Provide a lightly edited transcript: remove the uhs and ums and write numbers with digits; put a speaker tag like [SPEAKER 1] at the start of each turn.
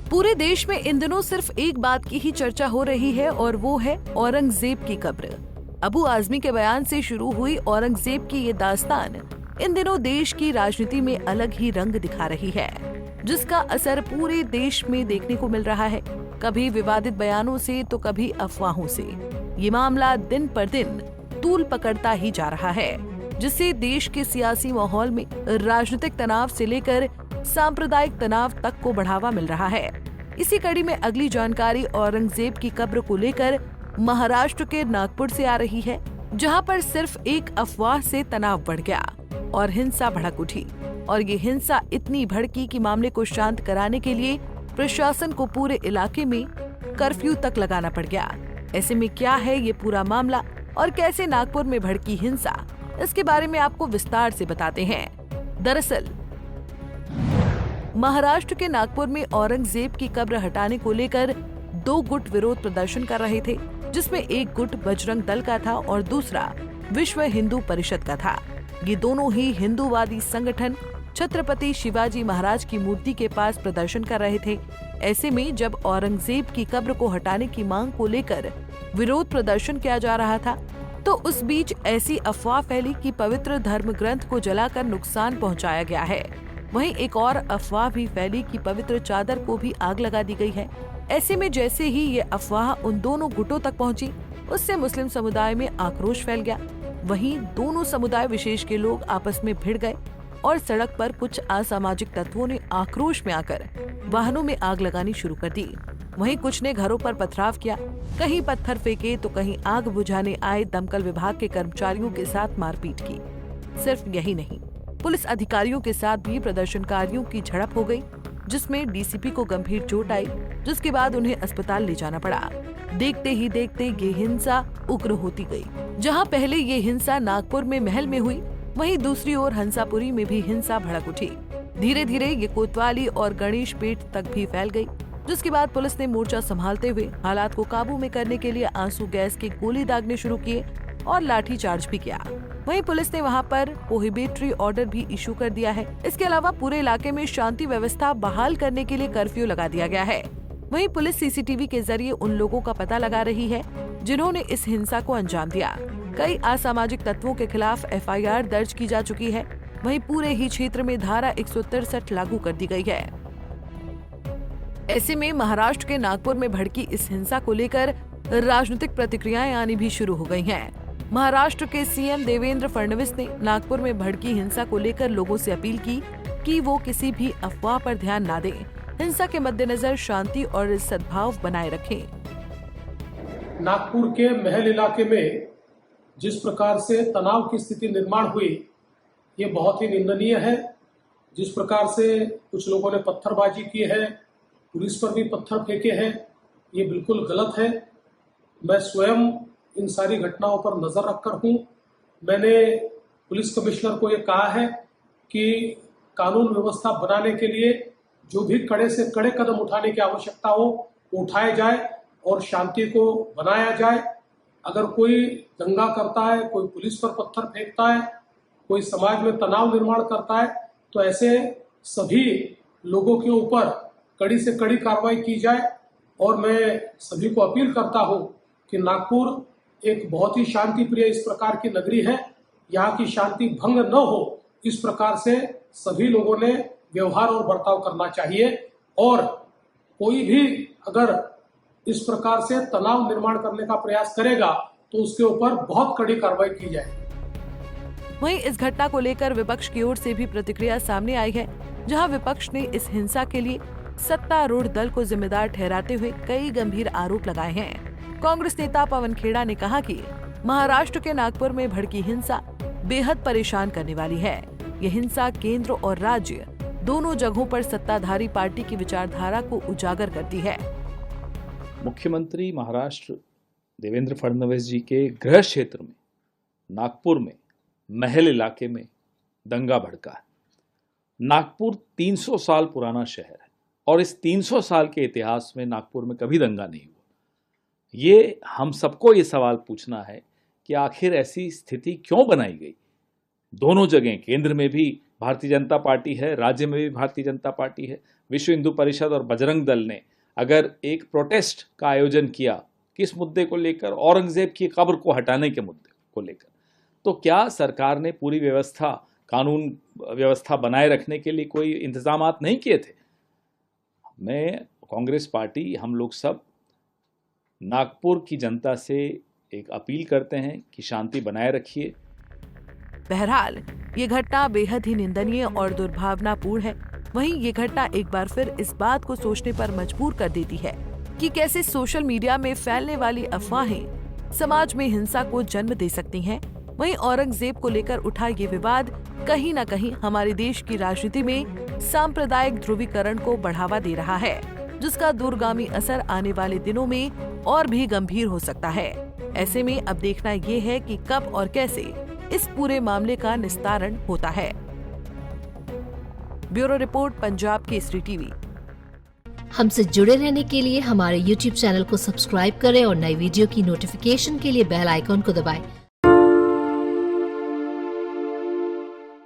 [SPEAKER 1] पूरे देश में इन दिनों सिर्फ एक बात की ही चर्चा हो रही है और वो है औरंगजेब की कब्र। अबू आजमी के बयान से शुरू हुई औरंगजेब की ये दास्तान इन दिनों देश की राजनीति में अलग ही रंग दिखा रही है, जिसका असर पूरे देश में देखने को मिल रहा है। कभी विवादित बयानों से तो कभी अफवाहों से ये मामला दिन पर दिन तूल पकड़ता ही जा रहा है, जिससे देश के सियासी माहौल में राजनीतिक तनाव से लेकर सांप्रदायिक तनाव तक को बढ़ावा मिल रहा है। इसी कड़ी में अगली जानकारी औरंगजेब की कब्र को लेकर महाराष्ट्र के नागपुर से आ रही है, जहां पर सिर्फ एक अफवाह से तनाव बढ़ गया और हिंसा भड़क उठी। और ये हिंसा इतनी भड़की कि मामले को शांत कराने के लिए प्रशासन को पूरे इलाके में कर्फ्यू तक लगाना पड़ गया। ऐसे में क्या है ये पूरा मामला और कैसे नागपुर में भड़की हिंसा, इसके बारे में आपको विस्तार से बताते हैं। दरअसल महाराष्ट्र के नागपुर में औरंगजेब की कब्र हटाने को लेकर दो गुट विरोध प्रदर्शन कर रहे थे, जिसमें एक गुट बजरंग दल का था और दूसरा विश्व हिंदू परिषद का था। ये दोनों ही हिंदूवादी संगठन छत्रपति शिवाजी महाराज की मूर्ति के पास प्रदर्शन कर रहे थे। ऐसे में जब औरंगजेब की कब्र को हटाने की मांग को लेकर विरोध प्रदर्शन किया जा रहा था, तो उस बीच ऐसी अफवाह फैली कि पवित्र धर्म ग्रंथ को जलाकर नुकसान पहुंचाया गया है। वहीं एक और अफवाह भी फैली कि पवित्र चादर को भी आग लगा दी गई है। ऐसे में जैसे ही ये अफवाह उन दोनों गुटों तक पहुंची, उससे मुस्लिम समुदाय में आक्रोश फैल गया। वहीं दोनों समुदाय विशेष के लोग आपस में भिड़ गए और सड़क पर कुछ असामाजिक तत्वों ने आक्रोश में आकर वाहनों में आग लगानी शुरू कर दी। वहीं कुछ ने घरों पर पथराव किया, कहीं पत्थर फेंके तो कहीं आग बुझाने आए दमकल विभाग के कर्मचारियों के साथ मारपीट की। सिर्फ यही नहीं, पुलिस अधिकारियों के साथ भी प्रदर्शनकारियों की झड़प हो गई, जिसमें डीसीपी को गंभीर चोट आई, जिसके बाद उन्हें अस्पताल ले जाना पड़ा। देखते ही देखते ये हिंसा उग्र होती गई। जहां पहले ये हिंसा नागपुर में महल में हुई, वहीं दूसरी ओर हंसापुरी में भी हिंसा भड़क उठी। धीरे धीरे ये कोतवाली और गणेश पेट तक भी फैल गई, जिसके बाद पुलिस ने मोर्चा संभालते हुए हालात को काबू में करने के लिए आंसू गैस की गोली दागने शुरू किए और लाठी चार्ज भी किया। वहीं पुलिस ने वहां पर प्रोहिबिटरी ऑर्डर भी इशू कर दिया है। इसके अलावा पूरे इलाके में शांति व्यवस्था बहाल करने के लिए कर्फ्यू लगा दिया गया है। वहीं पुलिस सीसीटीवी के जरिए उन लोगों का पता लगा रही है जिन्होंने इस हिंसा को अंजाम दिया। कई असामाजिक तत्वों के खिलाफ एफआईआर दर्ज की जा चुकी है। वहीं पूरे ही क्षेत्र में धारा 163 लागू कर दी गई है। ऐसे में महाराष्ट्र के नागपुर में भड़की इस हिंसा को लेकर राजनीतिक प्रतिक्रियाएं आनी भी शुरू हो गई हैं। महाराष्ट्र के सीएम देवेंद्र फडणवीस ने नागपुर में भड़की हिंसा को लेकर लोगों से अपील की कि वो किसी भी अफवाह पर ध्यान न दें, हिंसा के मद्देनजर शांति और सद्भाव बनाए रखें।
[SPEAKER 2] नागपुर के महल इलाके में जिस प्रकार से तनाव की स्थिति निर्माण हुई, ये बहुत ही निंदनीय है। जिस प्रकार से कुछ लोगों ने पत्थरबाजी की है, पुलिस पर भी पत्थर फेंके हैं, ये बिल्कुल गलत है। मैं स्वयं इन सारी घटनाओं पर नजर रखकर हूँ। मैंने पुलिस कमिश्नर को ये कहा है कि कानून व्यवस्था बनाने के लिए जो भी कड़े से कड़े कदम उठाने की आवश्यकता हो वो उठाए जाए और शांति को बनाया जाए। अगर कोई दंगा करता है, कोई पुलिस पर पत्थर फेंकता है, कोई समाज में तनाव निर्माण करता है, तो ऐसे सभी लोगों के ऊपर कड़ी से कड़ी कार्रवाई की जाए। और मैं सभी को अपील करता हूँ कि नागपुर एक बहुत ही शांति प्रिय इस प्रकार की नगरी है, यहाँ की शांति भंग न हो, इस प्रकार से सभी लोगों ने व्यवहार और बर्ताव करना चाहिए। और कोई भी अगर इस प्रकार से तनाव निर्माण करने का प्रयास करेगा तो उसके ऊपर बहुत कड़ी कार्रवाई की जाएगी।
[SPEAKER 1] वहीं इस घटना को लेकर विपक्ष की ओर से भी प्रतिक्रिया सामने आई है, जहां विपक्ष ने इस हिंसा के लिए सत्तारूढ़ दल को जिम्मेदार ठहराते हुए कई गंभीर आरोप लगाए हैं। कांग्रेस नेता पवन खेड़ा ने कहा कि महाराष्ट्र के नागपुर में भड़की हिंसा बेहद परेशान करने वाली है। यह हिंसा केंद्र और राज्य दोनों जगहों पर सत्ताधारी पार्टी की विचारधारा को उजागर करती है।
[SPEAKER 3] मुख्यमंत्री महाराष्ट्र देवेंद्र फडणवीस जी के गृह क्षेत्र में नागपुर में महल इलाके में दंगा भड़का है। नागपुर 300 साल पुराना शहर है और इस 300 साल के इतिहास में नागपुर में कभी दंगा नहीं हुआ। ये हम सबको ये सवाल पूछना है कि आखिर ऐसी स्थिति क्यों बनाई गई दोनों जगह, केंद्र में भी भारतीय जनता पार्टी है, राज्य में भी भारतीय जनता पार्टी है। विश्व हिंदू परिषद और बजरंग दल ने अगर एक प्रोटेस्ट का आयोजन किया किस मुद्दे को लेकर, औरंगजेब की कब्र को हटाने के मुद्दे को लेकर, तो क्या सरकार ने पूरी व्यवस्था, कानून व्यवस्था बनाए रखने के लिए कोई इंतजामात नहीं किए थे? मैं, कांग्रेस पार्टी, हम लोग सब नागपुर की जनता से एक अपील करते हैं कि शांति बनाए रखिए।
[SPEAKER 1] बहरहाल ये घटना बेहद ही निंदनीय और दुर्भावनापूर्ण है। वहीं ये घटना एक बार फिर इस बात को सोचने पर मजबूर कर देती है कि कैसे सोशल मीडिया में फैलने वाली अफवाहें समाज में हिंसा को जन्म दे सकती हैं। वहीं औरंगजेब को लेकर उठा ये विवाद कहीं न कहीं हमारे देश की राजनीति में सांप्रदायिक ध्रुवीकरण को बढ़ावा दे रहा है, जिसका दूरगामी असर आने वाले दिनों में और भी गंभीर हो सकता है। ऐसे में अब देखना ये है कि कब और कैसे इस पूरे मामले का निस्तारण होता है। Bureau report, Punjab Kesari TV.
[SPEAKER 4] हमसे जुड़े रहने के लिए हमारे YouTube चैनल को सब्सक्राइब करें और नई वीडियो की नोटिफिकेशन के लिए बेल आइकॉन को दबाएं।